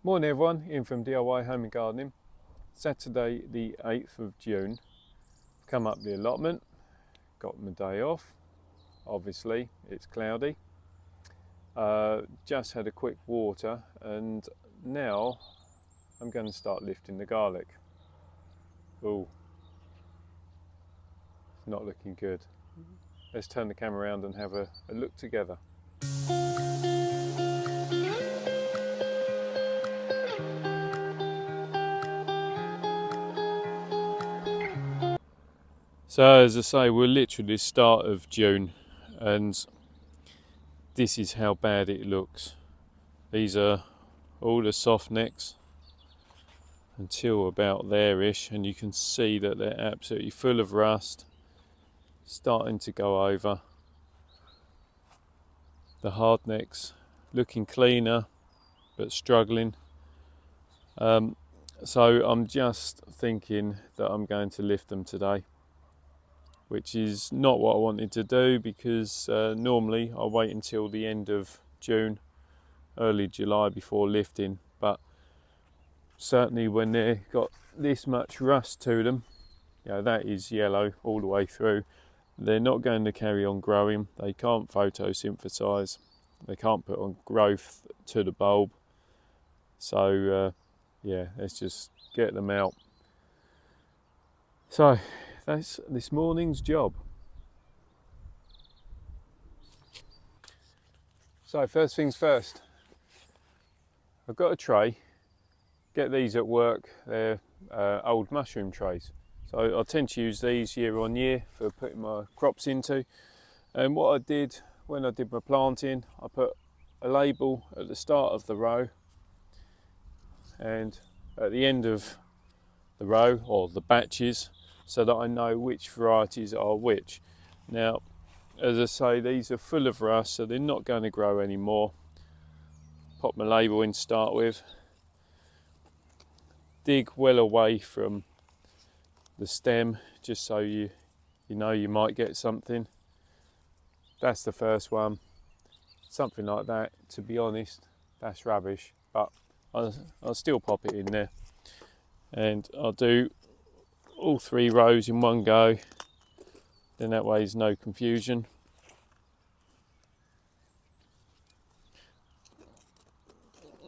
Morning everyone, Ian from DIY Home and Gardening. Saturday the 8th of June, come up the allotment, got my day off, obviously it's cloudy, just had a quick water and now I'm going to start lifting the garlic. Oh, it's not looking good. Let's turn the camera around and have a look together. So as I say, we're literally the start of June and this is how bad it looks. These are all the soft necks until about there-ish, and you can see that they're absolutely full of rust, starting to go over. The hard necks looking cleaner but struggling. So I'm just thinking that I'm going to lift them today, which is not what I wanted to do because normally I wait until the end of June, early July before lifting, but certainly when they've got this much rust to them, you know, that is yellow all the way through, they're not going to carry on growing. They can't photosynthesize, they can't put on growth to the bulb. So yeah, let's just get them out. So that's this morning's job. So first things first, I've got a tray. Get these at work, they're old mushroom trays. So I tend to use these year on year for putting my crops into. And what I did when I did my planting, I put a label at the start of the row and at the end of the row, or the batches, so that I know which varieties are which. Now, as I say, these are full of rust, so they're not going to grow anymore. Pop my label in to start with. Dig well away from the stem, just so you know you might get something. That's the first one. Something like that, to be honest, that's rubbish, but I'll still pop it in there. And I'll do all 3 rows in one go, then that way there's no confusion.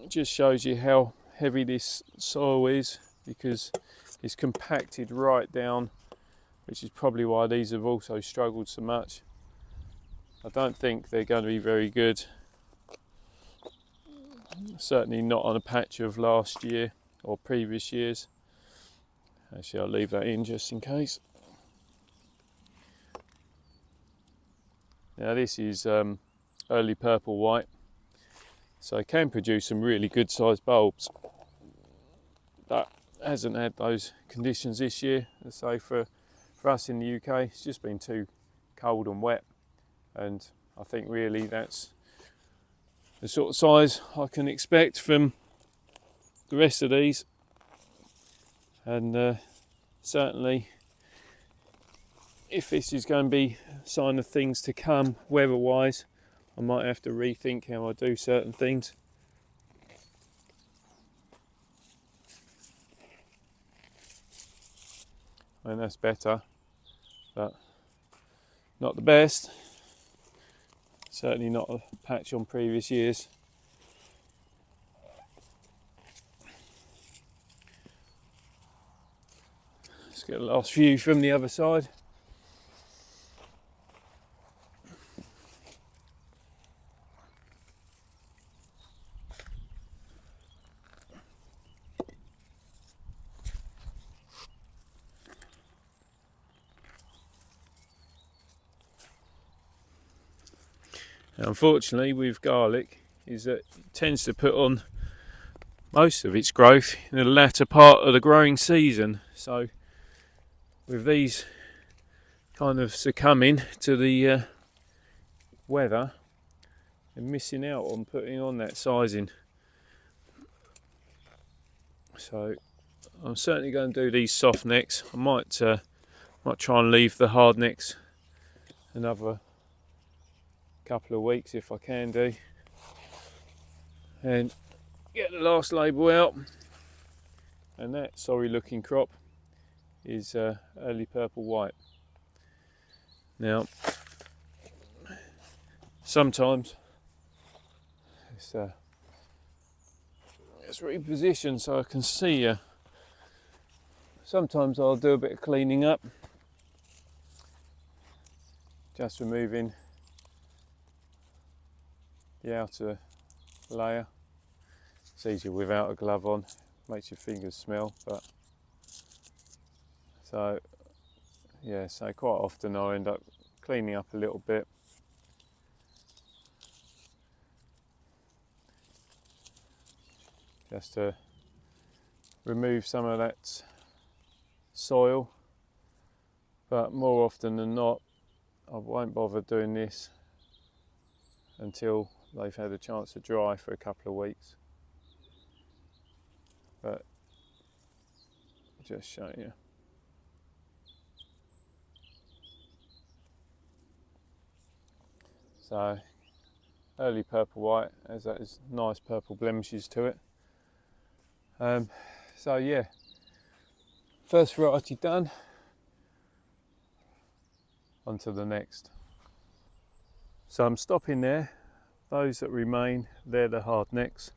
It just shows you how heavy this soil is because it's compacted right down, which is probably why these have also struggled so much. I don't think they're going to be very good, certainly not on a patch of last year or previous years. Actually, I'll leave that in just in case. Now this is early purple white, so it can produce some really good sized bulbs. That hasn't had those conditions this year. So for us in the UK, it's just been too cold and wet, and I think really that's the sort of size I can expect from the rest of these. And certainly if this is going to be a sign of things to come weather wise, I might have to rethink how I do certain things. And that's better, but not the best. Certainly not a patch on previous years. Let's get the last few from the other side. Now, unfortunately with garlic is that it tends to put on most of its growth in the latter part of the growing season. So with these kind of succumbing to the weather and missing out on putting on that sizing. So I'm certainly going to do these soft necks. I might try and leave the hard necks another couple of weeks if I can do. And get the last label out, and that sorry looking crop is early purple white. Now sometimes let's reposition so I can see you. Sometimes I'll do a bit of cleaning up, just removing the outer layer. It's easier without a glove on, makes your fingers smell, but so yeah, so quite often I end up cleaning up a little bit. Just to remove some of that soil, but more often than not I won't bother doing this until they've had a chance to dry for a couple of weeks. But I'll just show you. So early purple white has those nice purple blemishes to it. So yeah, first variety done, on to the next. So I'm stopping there. Those that remain, they're the Hardnecks.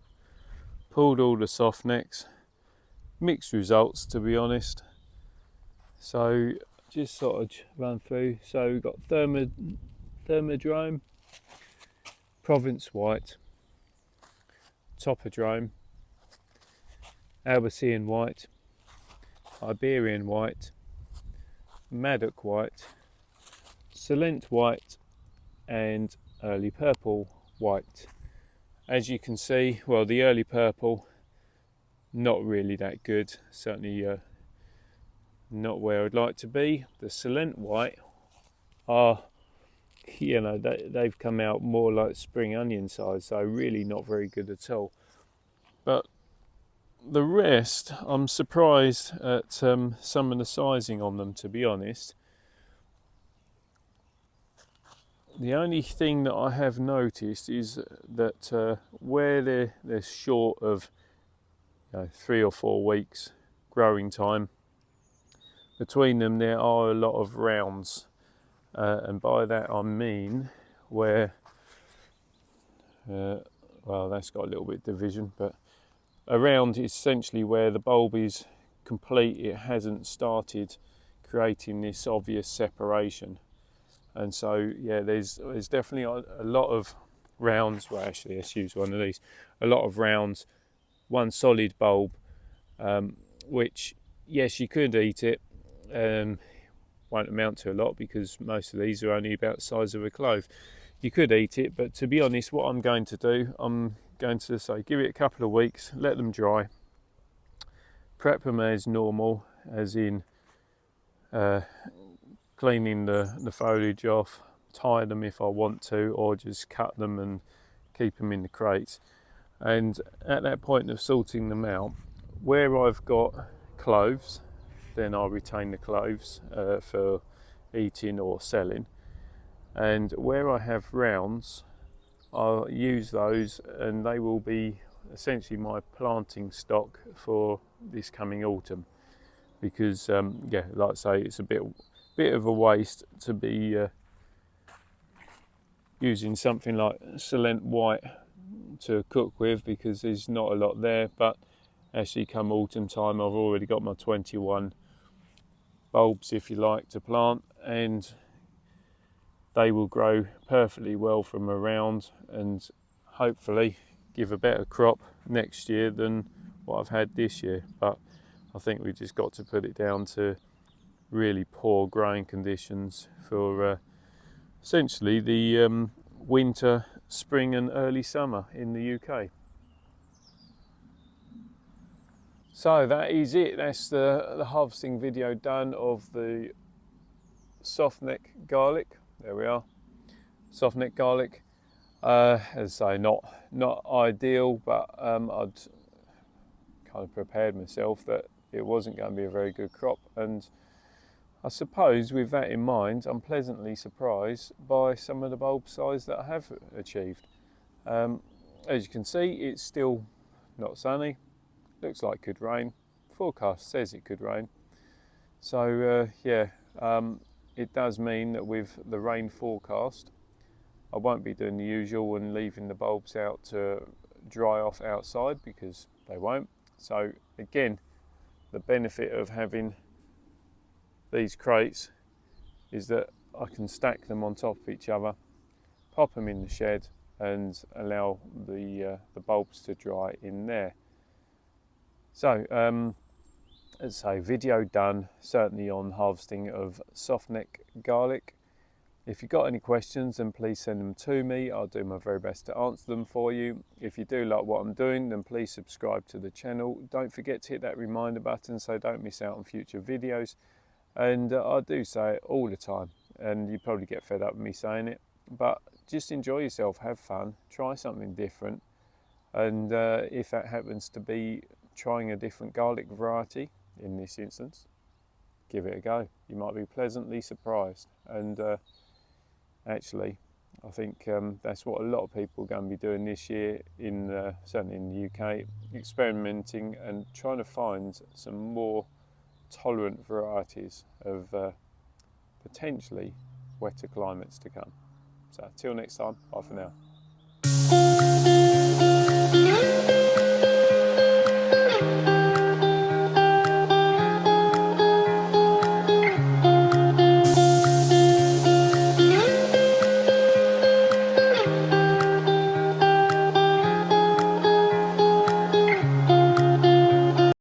Pulled all the Softnecks. Mixed results, to be honest. So just sort of run through. So we've got Thermidrome, Provence White, Topadrome, Albigensian White, Iberian White, Maddock White, Solent White, and early purple white. As you can see, well, the early purple, not really that good, certainly not where I'd like to be. The Solent white are, you know, they've come out more like spring onion size, so really not very good at all. But the rest, I'm surprised at some of the sizing on them, to be honest. The only thing that I have noticed is that where they're short of 3 or 4 weeks growing time, between them there are a lot of rounds, and by that I mean where, well, that's got a little bit of division, but a round is essentially where the bulb is complete, it hasn't started creating this obvious separation. And so yeah, there's definitely a lot of rounds. Well, actually let's use one of these. A lot of rounds, one solid bulb, which yes, you could eat it, won't amount to a lot because most of these are only about the size of a clove. You could eat it, but to be honest, what I'm going to do, I'm going to say give it a couple of weeks, let them dry, prep them as normal, as in cleaning the foliage off, tie them if I want to, or just cut them and keep them in the crates. And at that point of sorting them out, where I've got cloves, then I'll retain the cloves for eating or selling. And where I have rounds, I'll use those, and they will be essentially my planting stock for this coming autumn. Because yeah, like I say, it's a bit of a waste to be using something like Solent white to cook with, because there's not a lot there. But actually come autumn time, I've already got my 21 bulbs, if you like, to plant, and they will grow perfectly well from around and hopefully give a better crop next year than what I've had this year. But I think we just got to put it down to really poor growing conditions for essentially the winter, spring and early summer in the UK. So that is it. That's the harvesting video done of the Softneck garlic. There we are, Softneck garlic. As I say, not ideal, but I'd kind of prepared myself that it wasn't going to be a very good crop, and I suppose with that in mind, I'm pleasantly surprised by some of the bulb size that I have achieved. As you can see, it's still not sunny, looks like it could rain, forecast says it could rain. So it does mean that with the rain forecast, I won't be doing the usual and leaving the bulbs out to dry off outside, because they won't. So again, the benefit of having these crates is that I can stack them on top of each other, pop them in the shed and allow the bulbs to dry in there. So as I say, video done, certainly on harvesting of Softneck garlic. If you've got any questions, then please send them to me. I'll do my very best to answer them for you. If you do like what I'm doing, then please subscribe to the channel. Don't forget to hit that reminder button so don't miss out on future videos. And I do say it all the time, and you probably get fed up with me saying it, but just enjoy yourself, have fun, try something different. And if that happens to be trying a different garlic variety in this instance, give it a go. You might be pleasantly surprised. And actually, I think that's what a lot of people are going to be doing this year, certainly in the UK, experimenting and trying to find some more tolerant varieties of potentially wetter climates to come. So till next time, bye for now.